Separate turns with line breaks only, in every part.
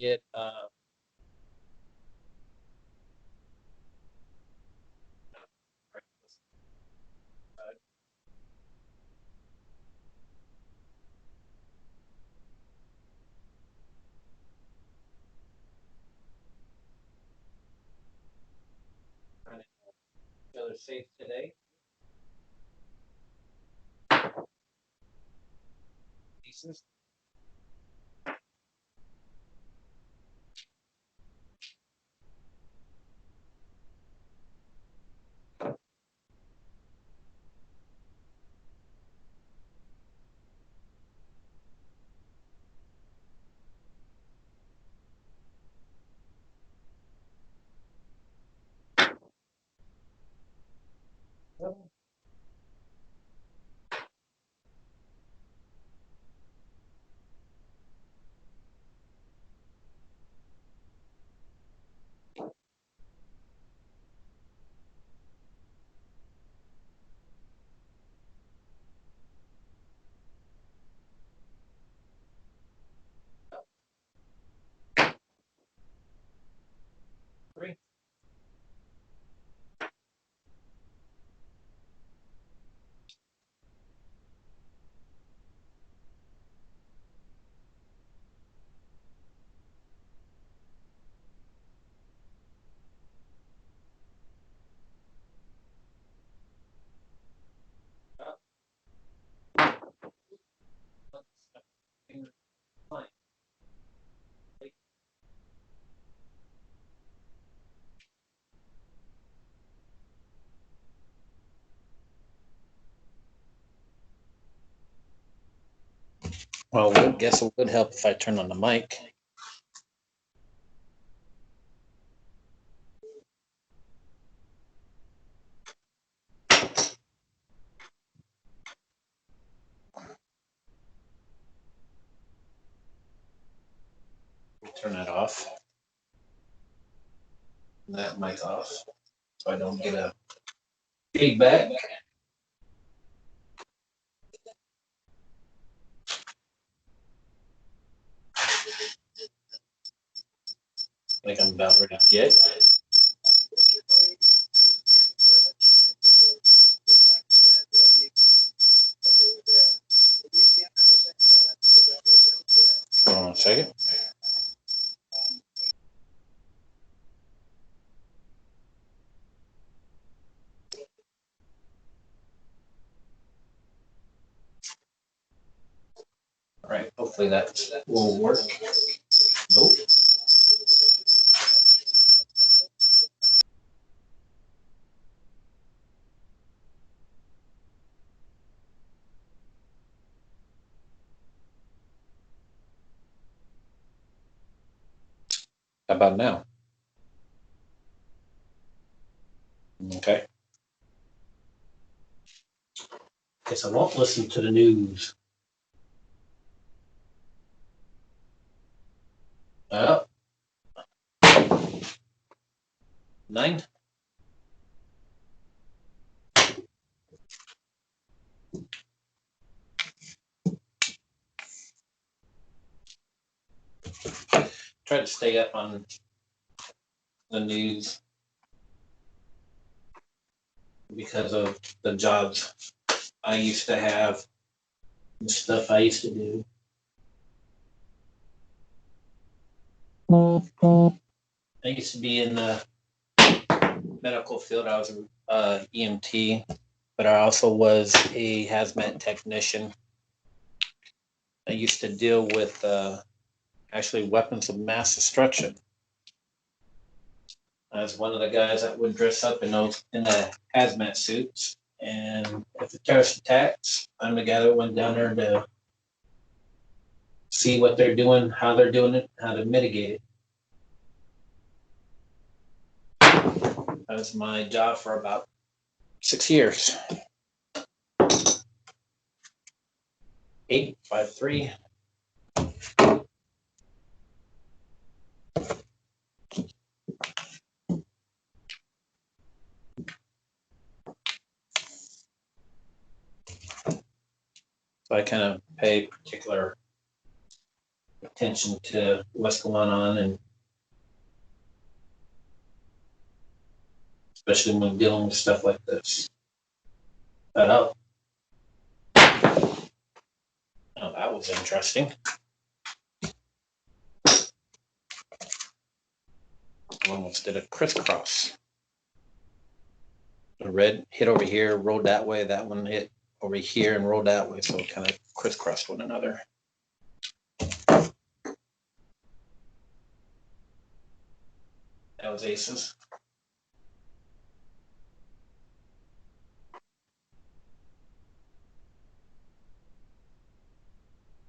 get trying to keep each other safe today. Pieces. Three. Well, I guess it would help if I turn on the mic. Turn that off. That mic off, so I don't get a feedback. Like I'm about ready to get. Hold on a second. All right, hopefully that will work. Nope. How about now? Okay. Guess I won't listen to the news. Oh. 9. Try to stay up on the news because of the jobs I used to have and stuff I used to do. I used to be in the medical field. I was a EMT, but I also was a hazmat technician. I used to deal with actually weapons of mass destruction. I was one of the guys that would dress up in the hazmat suits, and if the terrorist attacks, I'm the guy that went down there to see what they're doing, how they're doing it, how to mitigate it. That was my job for about 6 years. 853. So I kind of pay particular attention to what's going on, and especially when dealing with stuff like this. But oh, that was interesting. I almost did a crisscross. The red hit over here, rolled that way. That one hit over here and rolled that way. So it kind of crisscrossed one another. That was aces.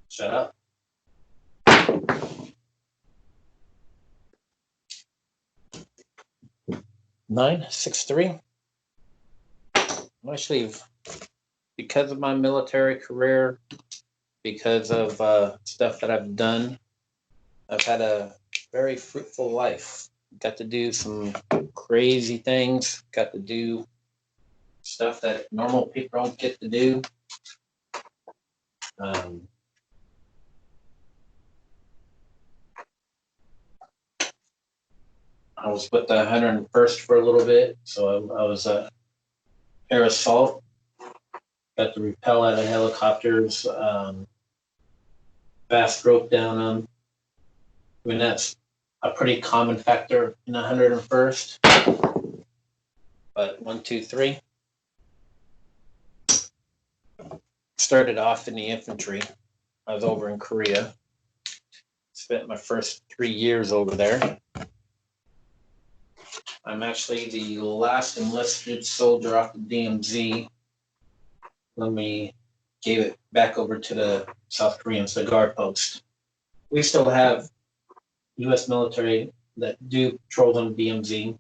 Shut up. 963. Actually, because of my military career, because of stuff that I've done, I've had a very fruitful life. Got to do some crazy things. Got to do stuff that normal people don't get to do. I was with the 101st for a little bit, so I was air assault. Got to repel out of helicopters, fast rope down them. I mean, that's a pretty common factor in the 101st. But 1, 2, 3. Started off in the infantry. I was over in Korea. Spent my first 3 years over there. I'm actually the last enlisted soldier off the DMZ when we gave it back over to the South Koreans, the guard post. We still have U.S. military that do patrol on DMZ, at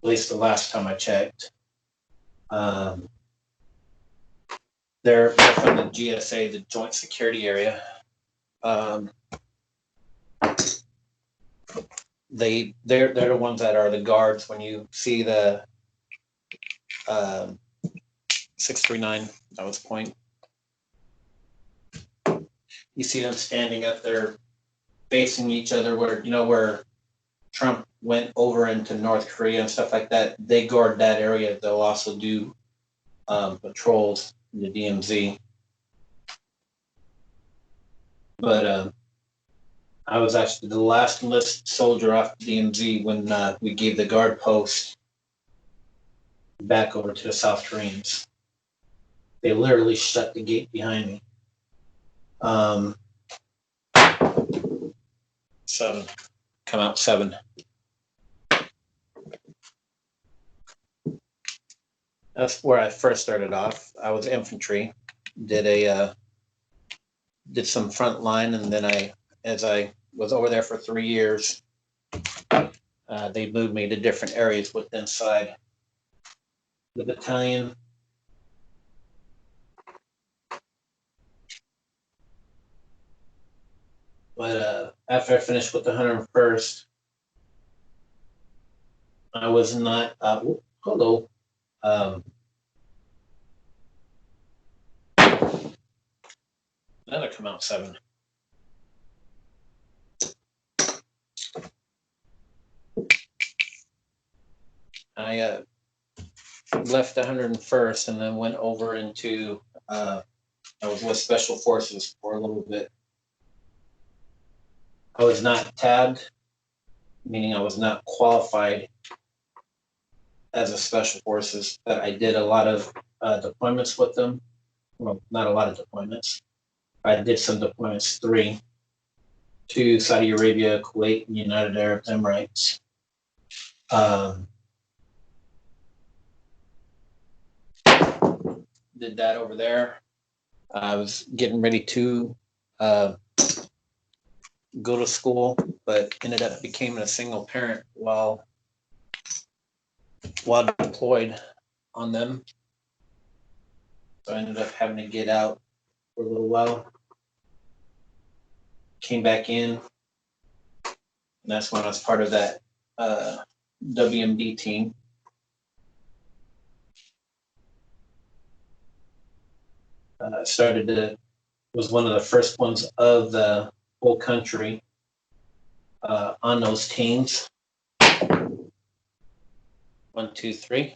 least the last time I checked. They're from the GSA, the Joint Security Area. They're the ones that are the guards. When you see the 639, that was point. You see them standing up there, facing each other. Where Trump went over into North Korea and stuff like that. They guard that area. They'll also do patrols in the DMZ. But I was actually the last enlisted soldier off the DMZ when we gave the guard post back over to the South Koreans. They literally shut the gate behind me. 7. Come out 7. That's where I first started off. I was infantry. Did some front line, and then as I was over there for 3 years, they moved me to different areas within inside the battalion. But after I finished with the 101st, I was not. Hello. That'll come out 7. I left the 101st and then went over into. I was with Special Forces for a little bit. I was not tabbed, meaning I was not qualified as a Special Forces, but I did a lot of deployments with them. Well, not a lot of deployments. I did some deployments, 3, to Saudi Arabia, Kuwait, and United Arab Emirates. Did that over there. I was getting ready to go to school, but ended up becoming a single parent while deployed on them. So I ended up having to get out for a little while. Came back in, and that's when I was part of that WMD team. Was one of the first ones of the whole country on those teams. 1, 2, 3.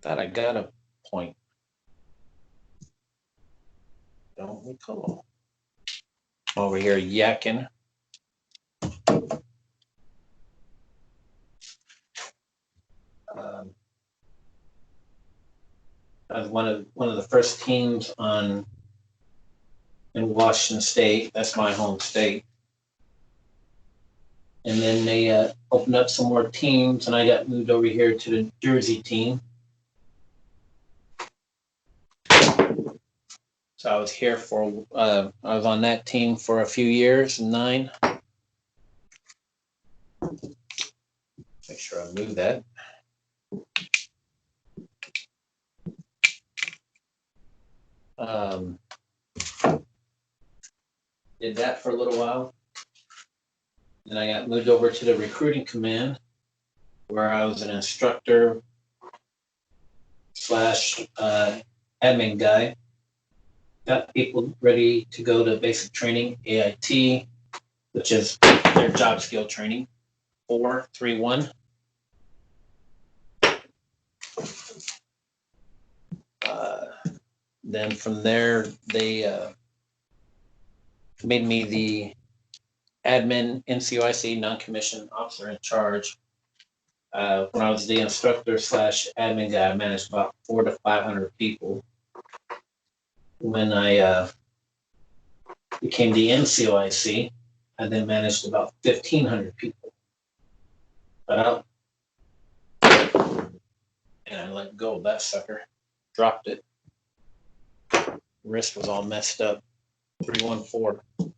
Thought I got a point. Don't recall. Over here yakking. I was one of the first teams in Washington State. That's my home state. And then they opened up some more teams, and I got moved over here to the Jersey team. So I was here I was on that team for a few years, 9. Make sure I move that. Did that for a little while. Then I got moved over to the recruiting command, where I was an instructor / admin guy. Got people ready to go to basic training, AIT, which is their job skill training, 4-3-1. Then from there, they made me the admin NCOIC non-commissioned officer in charge. When I was the instructor / admin guy, I managed about 400 to 500 people. When I became the NCOIC, I then managed about 1,500 people. And I let go of that sucker, dropped it. Wrist was all messed up. 314.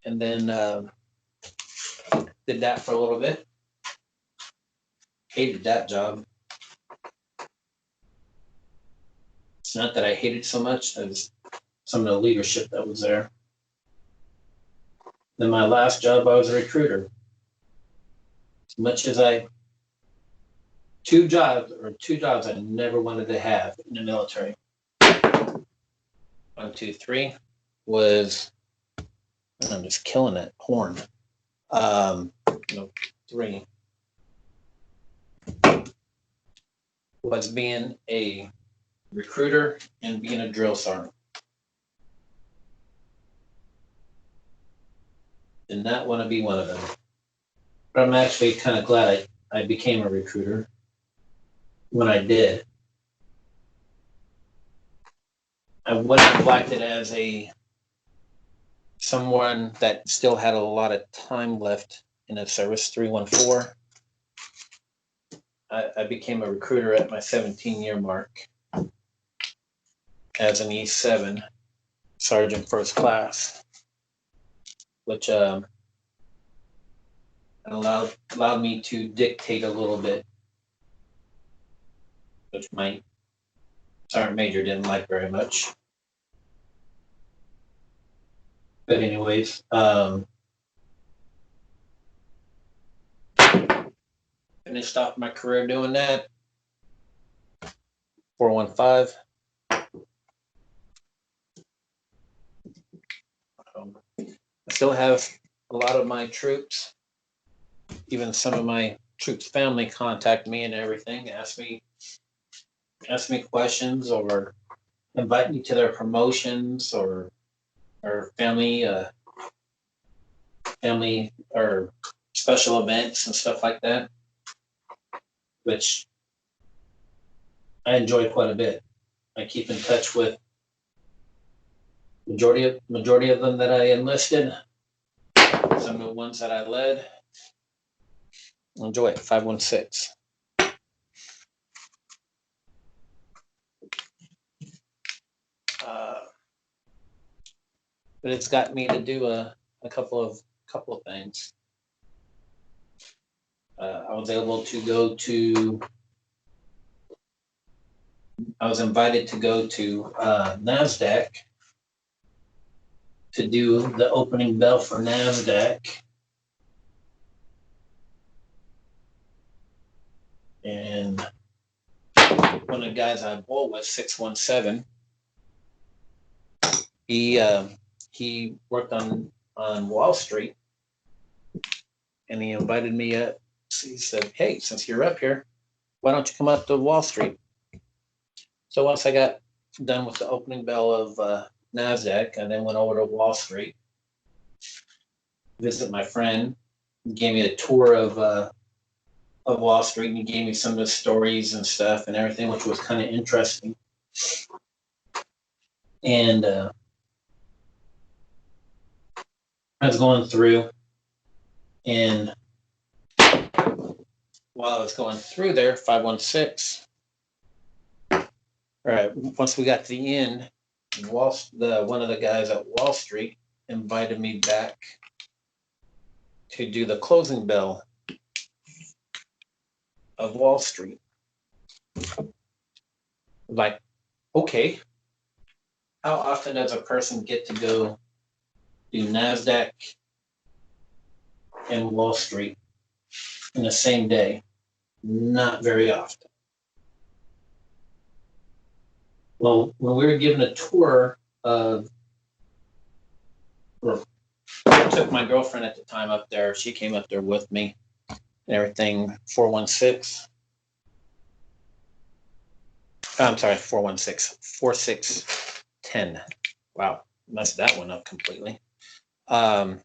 And then did that for a little bit. Hated that job. It's not that I hated so much as some of the leadership that was there. Then my last job, I was a recruiter. As much as two jobs I never wanted to have in the military. 1, 2, 3 was, I'm just killing it, horn. 3 was being a recruiter and being a drill sergeant. Did not want to be one of them. But I'm actually kind of glad I became a recruiter when I did. I wouldn't have liked it as someone that still had a lot of time left in the service, 314. I became a recruiter at my 17-year mark as an E7, Sergeant First Class, which allowed me to dictate a little bit, which my Sergeant Major didn't like very much. But anyways, finished off my career doing that. 415. I still have a lot of my troops, even some of my troops' family contact me and everything, ask me questions or invite me to their promotions or family or special events and stuff like that, which I enjoy quite a bit. I keep in touch with majority of them that I enlisted, some of the ones that I led. Enjoy it. 516. But it's got me to do a couple of things. I was invited to go to NASDAQ to do the opening bell for NASDAQ. And one of the guys I bowl with, 617, he worked on Wall Street, and he invited me up. He said, "Hey, since you're up here, why don't you come up to Wall Street?" So once I got done with the opening bell of NASDAQ, I then went over to Wall Street, visit my friend. He gave me a tour of Wall Street, and he gave me some of the stories and stuff and everything, which was kind of interesting. And I was going through, and while I was going through there, 516. All right, once we got to the end, one of the guys at Wall Street invited me back to do the closing bell of Wall Street. Like, okay, how often does a person get to go do NASDAQ and Wall Street in the same day? Not very often. Well, when we were given a tour of, or I took my girlfriend at the time up there, she came up there with me and everything, 416. I'm sorry, 416, 4610. Wow, messed that one up completely. I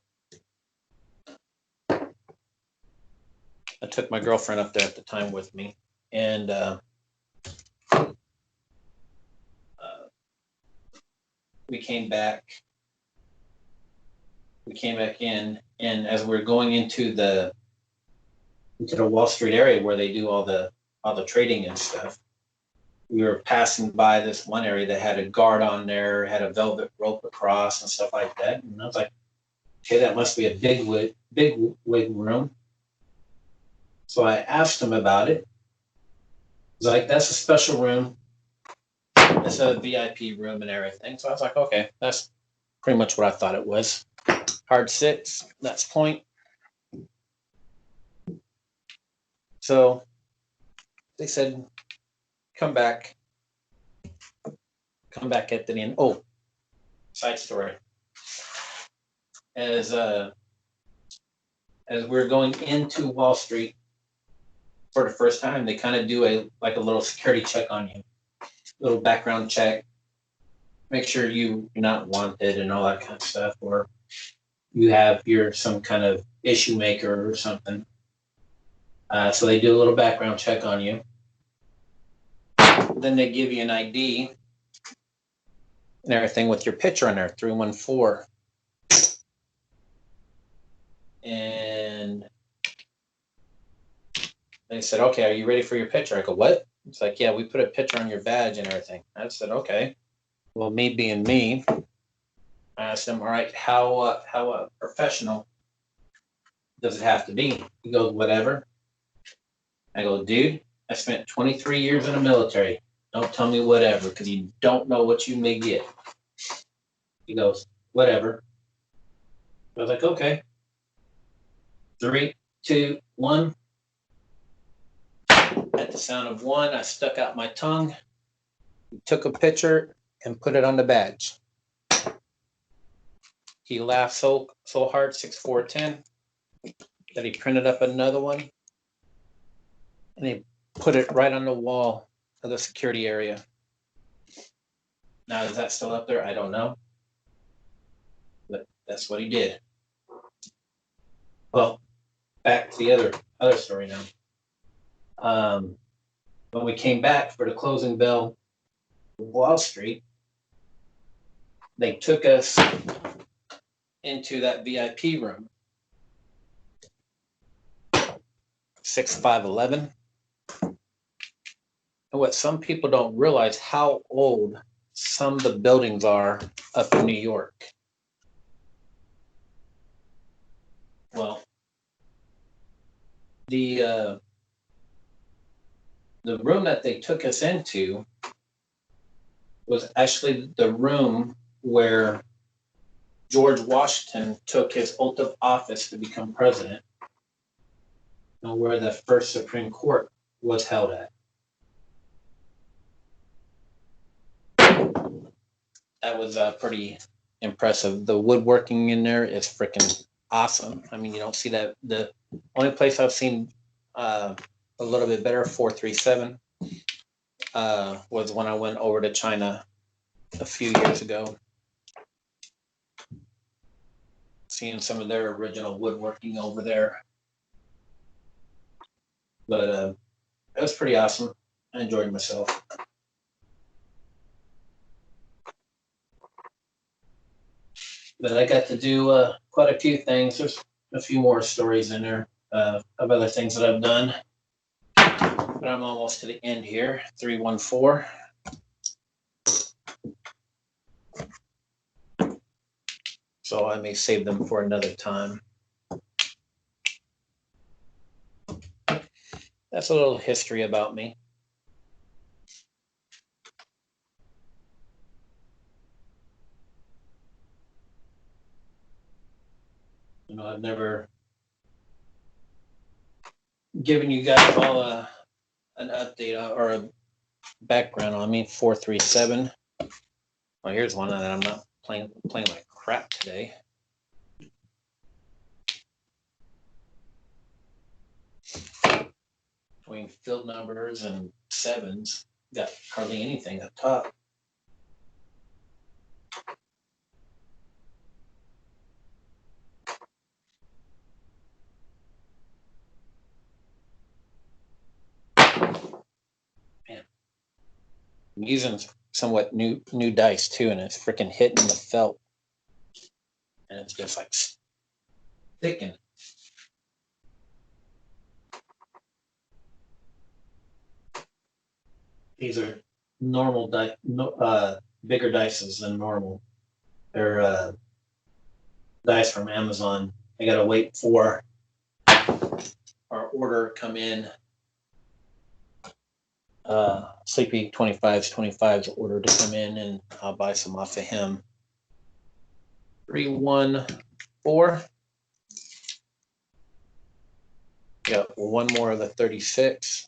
took my girlfriend up there at the time with me, and we came back in, and as we're going into the Wall Street area where they do all the trading and stuff, we were passing by this one area that had a guard on there, had a velvet rope across and stuff like that. And I was like, okay, that must be a big wig room. So I asked him about it. He's like, that's a special room. It's a VIP room and everything. So I was like, okay, that's pretty much what I thought it was. Hard 6, that's point. So they said, come back at the end. Oh, side story. As we're going into Wall Street for the first time, they kind of do a little security check on you, little background check, make sure you're not wanted and all that kind of stuff, or you're some kind of issue maker or something. So they do a little background check on you. Then they give you an ID and everything with your picture on there, 314. And they said, okay, are you ready for your picture? I go, what? It's like, yeah, we put a picture on your badge and everything. I said, okay. Well, me being me, I asked him, all right, how professional does it have to be? He goes, whatever. I go, dude, I spent 23 years in the military. Don't tell me whatever, because you don't know what you may get. He goes, whatever. I was like, okay. 3, 2, 1. At the sound of 1, I stuck out my tongue, took a picture, and put it on the badge. He laughed so hard, 6410, that he printed up another one, and he put it right on the wall of the security area. Now, is that still up there? I don't know. But that's what he did. Well, back to the other story now. When we came back for the closing bell of Wall Street, they took us into that VIP room, 6511. And what some people don't realize, how old some of the buildings are up in New York. Well, the room that they took us into was actually the room where George Washington took his oath of office to become president, and where the first Supreme Court was held at. That was pretty impressive. The woodworking in there is freaking awesome. I mean, you don't see that. The only place I've seen a little bit better, 437, was when I went over to China a few years ago. Seeing some of their original woodworking over there. But it was pretty awesome. I enjoyed myself. But I got to do quite a few things. There's a few more stories in there of other things that I've done. But I'm almost to the end here. 314. So I may save them for another time. That's a little history about me. You know, I've never given you guys all an update or a background on me. 437. Well, here's one that I'm not playing like crap today. Between field numbers and sevens, got hardly anything up top. Man, I'm using somewhat new dice too, and it's freaking hitting the felt, and it's just like sticking. These are normal bigger dices than normal. They're dice from Amazon. I gotta wait for our order come in. Sleepy 25's order to come in, and I'll buy some off of him. 314. Got one more of the 36.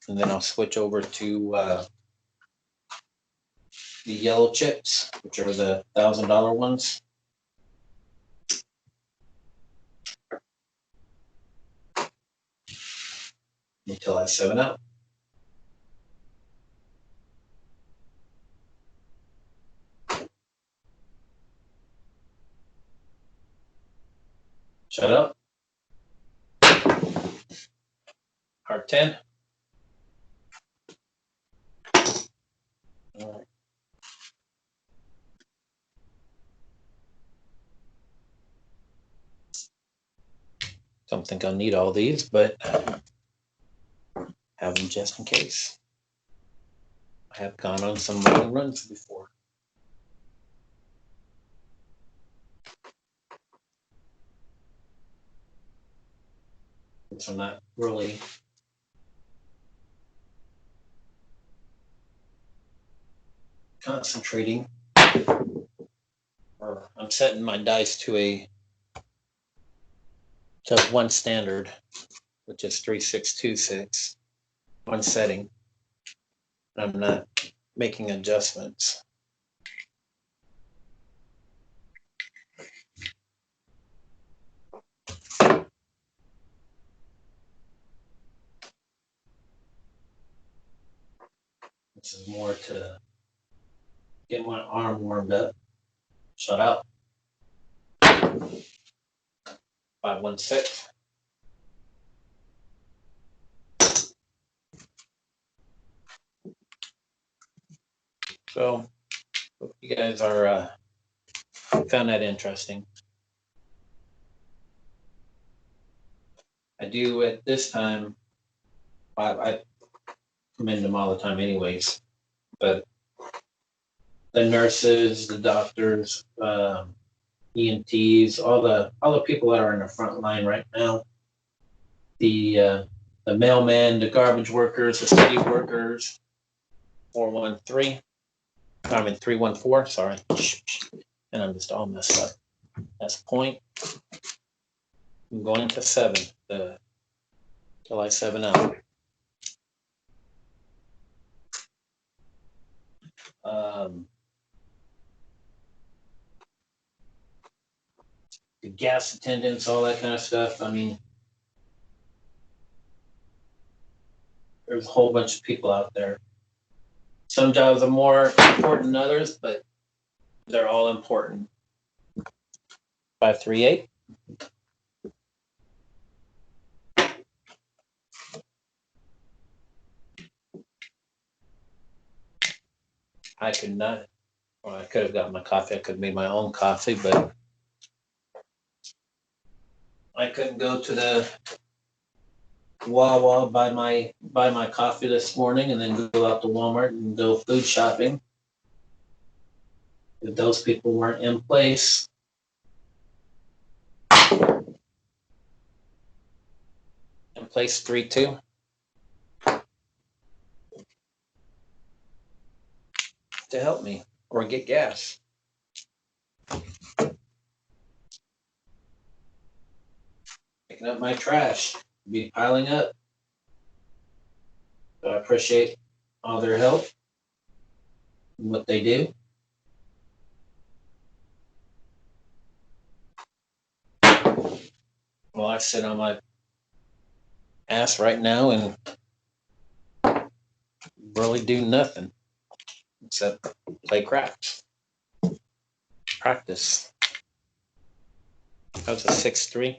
And then I'll switch over to the yellow chips, which are the $1,000 ones. Until I 7 out. Shut up. Hard 10. All right. Don't think I'll need all these, but have them just in case. I have gone on some long runs before. So I'm not really concentrating, or I'm setting my dice to one standard, which is 3626, one setting. I'm not making adjustments. This is more to get my arm warmed up. Shut out. 516. So hope you guys are found that interesting. I do at this time. I commend them all the time, anyways. But the nurses, the doctors, EMTs, all the people that are in the front line right now. The mailmen, the garbage workers, the city workers. 413. 314. Sorry, and I'm just all messed up. That's point. I'm going to 7. The till I 7 up. The gas attendants, all that kind of stuff. I mean, there's a whole bunch of people out there. Some jobs are more important than others, but they're all important. 538. I could not, well, I could have gotten my coffee. I could have made my own coffee, but I couldn't go to the Wawa buy my coffee this morning and then go out to Walmart and go food shopping. If those people weren't in place. In place 3-2. To help me or get gas. Picking up my trash, be piling up. So I appreciate all their help and what they do. Well, I sit on my ass right now and really do nothing except play craps. Practice. That was a 6-3.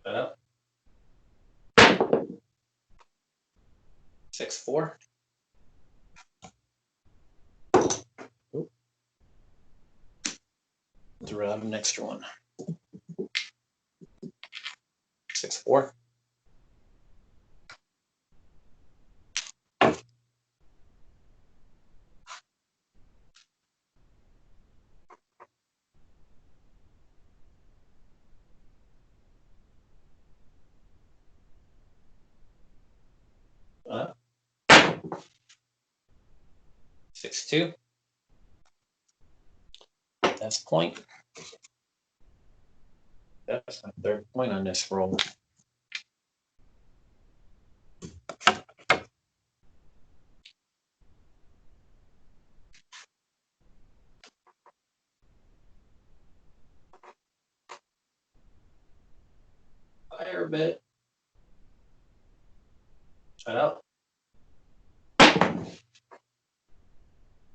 Shut up. 6-4. Threw out an extra one. 6-4. Uh, 6-2. That's point. That's my third point on this roll. Fire bit. Shut up.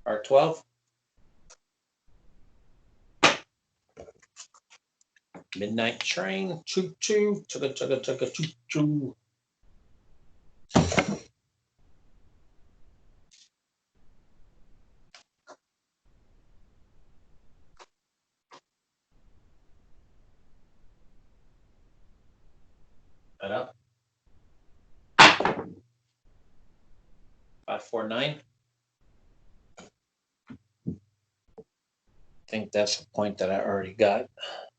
R12. Midnight train. Choo choo. Chugga chugga chugga choo choo. Shut up. 549. I think that's a point that I already got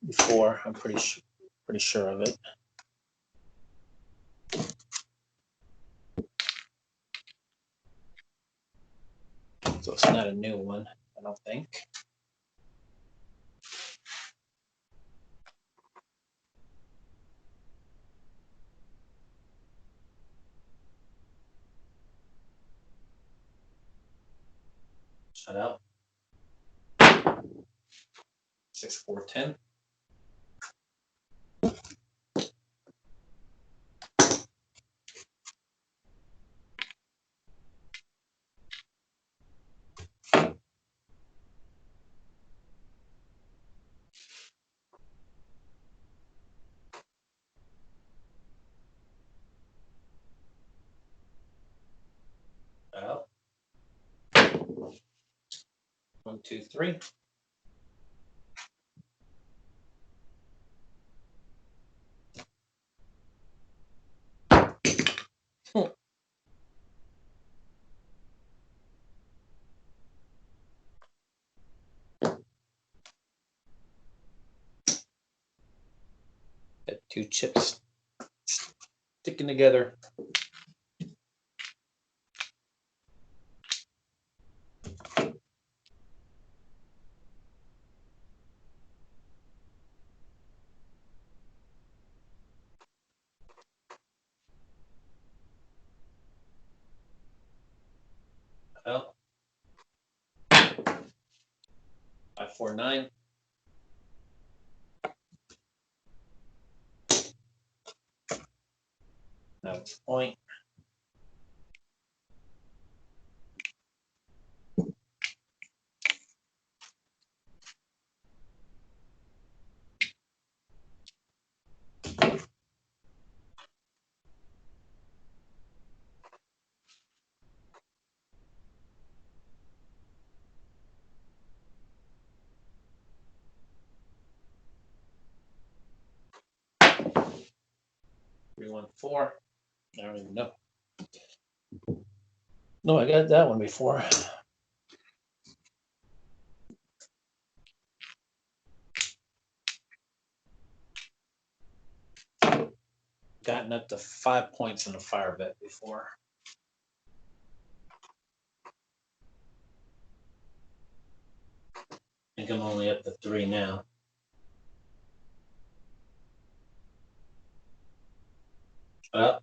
before. I'm pretty sure of it. So it's not a new one, I don't think. Shut up. 6-4-10. Shut up. 1, 2, 3. Got 2 chips sticking together. Well, 549. That's point. Three, 1, 4. I don't even know. No, I got that one before. Gotten up to 5 points in a fire bet before. I think I'm only up to 3 now. Well,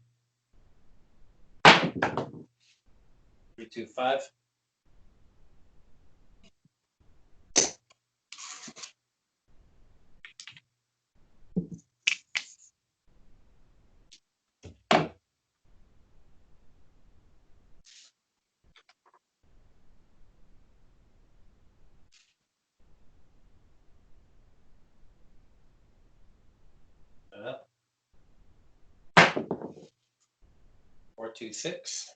3, 2, 5. Well, 4, 2, 6.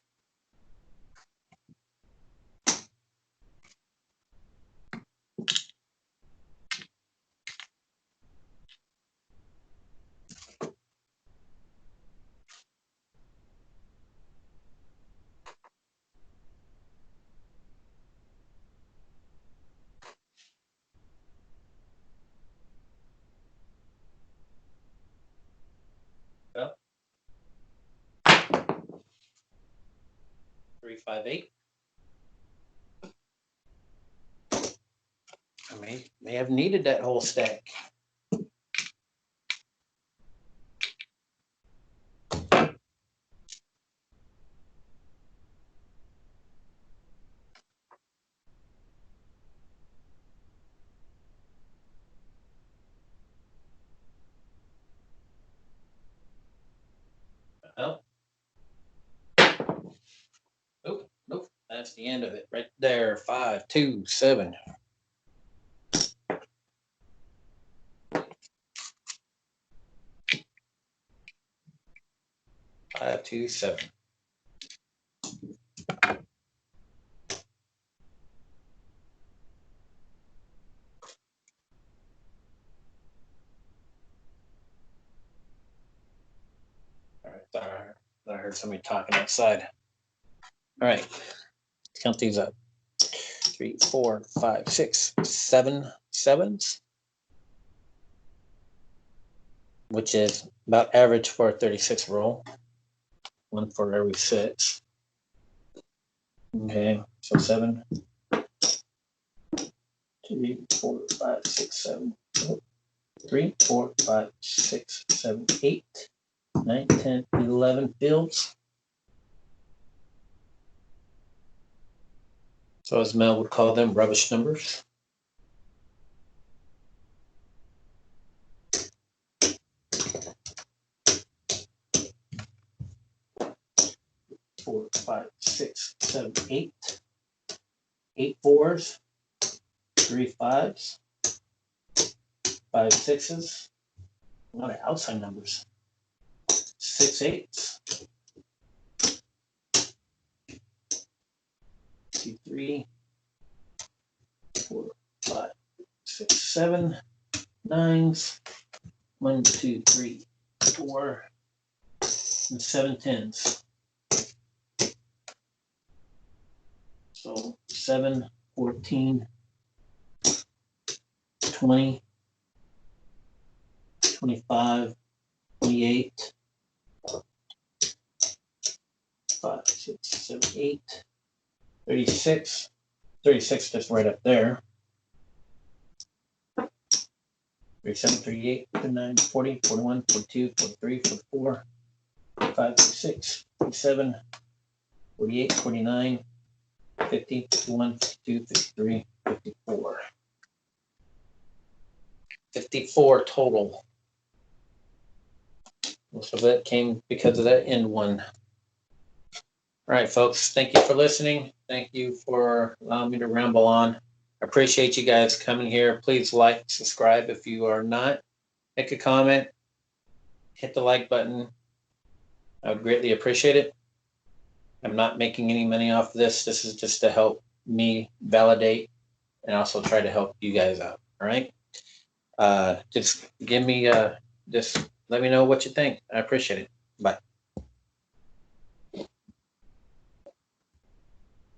Well, 3, 5, 8. I may have needed that whole stack. Well, nope, nope. That's the end of it right there. 5, 2, 7. 5, 2, 7. All right, thought I heard somebody talking outside. All right, let's count these up. 3, 4, 5, 6, 7 sevens, which is about average for a 36 roll. 1 for every 6. Okay, so 7. 2, 4, 5, 6, 7. 3, 4, 5, 6, 7, 8, 9, 10, 11 fields. So as Mel would call them, rubbish numbers. 4, 5, 6, 7, 8. 8 fours, 3 5s, 5 6s. A lot of outside numbers. 6 8s. 2, 3, 4, 5, 6, 7, 9s. 1, 2, 3, 4, and 7 10s. So 7, 14, 20, 25, 28, 5, 6, 7, 8, 36. 36 just right up there. 37, 38, 39, 40, 41, 42, 43, 44, 45, 46, 47, 48, 49, 50, 51, 52, 53, 54. 54 total. Most of it came because of that end one. All right, folks, thank you for listening. Thank you for allowing me to ramble on. I appreciate you guys coming here. Please like, subscribe if you are not. Make a comment, hit the like button. I would greatly appreciate it. I'm not making any money off of this. This is just to help me validate and also try to help you guys out. All right. Just give me, just let me know what you think. I appreciate it. Bye.